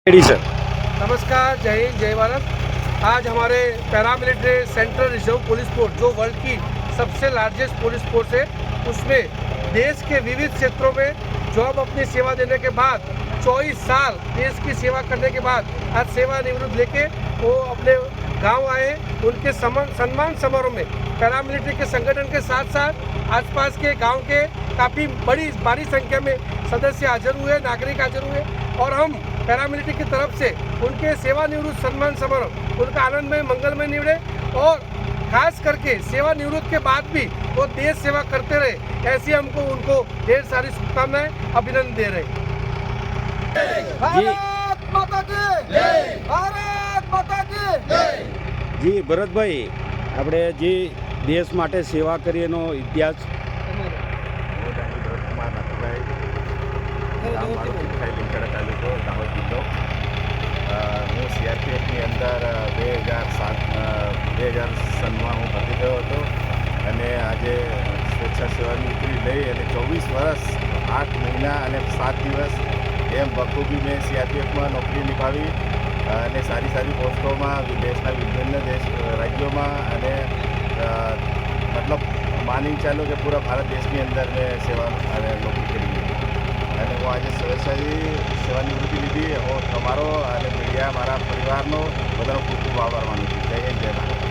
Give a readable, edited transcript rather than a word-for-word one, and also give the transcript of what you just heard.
Sir. नमस्कार, जय हिंद, जय भारत। आज हमारे paramilitary central reserve police force जो वर्ल्ड की सबसे लार्जेस्ट पुलिस फोर्स है, उसमें देश के विविध क्षेत्रों में जॉब अपनी सेवा देने के बाद 24 साल देश की सेवा करने के बाद आज सेवानिवृत्त लेके वो अपने गांव आए। उनके सम्मान समारोह में पैरामिलिट्री के संगठन के साथ साथ आसपास के गांव के काफ़ी भारी संख्या में सदस्य हाजिर हुए, नागरिक हाजिर हुए और हम पैरामिलिट्री की तरफ से उनके सेवानिवृत्त सम्मान समारोह उनका आनंदमय मंगलमय निवड़े और खास करके सेवानिवृत्त के बाद भी वो देश सेवा करते रहे, ऐसी हमको उनको ढेर सारी शुभकामनाएं, अभिनंदन दे रहे हैं। ભારત માતા કી જય ભારત માતા કી જય जी भरत भाई, આપણે જે દેશ માટે સેવા કરી એનો ઇતિહાસ તાલુકો દાહોદ જિલ્લો. હું સીઆરપીએફની અંદર 2007માં હું ભરતી થયો હતો અને આજે સ્વેચ્છા સેવાનિવૃત્તિ લઈ અને 24 વર્ષ 8 મહિના અને 7 દિવસ એમ બખૂબી મેં સીઆરપીએફમાં નોકરી નિભાવી અને સારી પોસ્ટોમાં દેશના વિભિન્ન રાજ્યોમાં અને મતલબ માની ચાલો કે પૂરા ભારત દેશની અંદર મેં સેવા અને નોકરી કરી અને હું આજે સેવાનિવૃત્તિ લીધી. હું તમારો અને મીડિયા મારા પરિવારનો બધાનો ખૂબ આભાર માનું છું. જય હિન્દ, જય ભારત.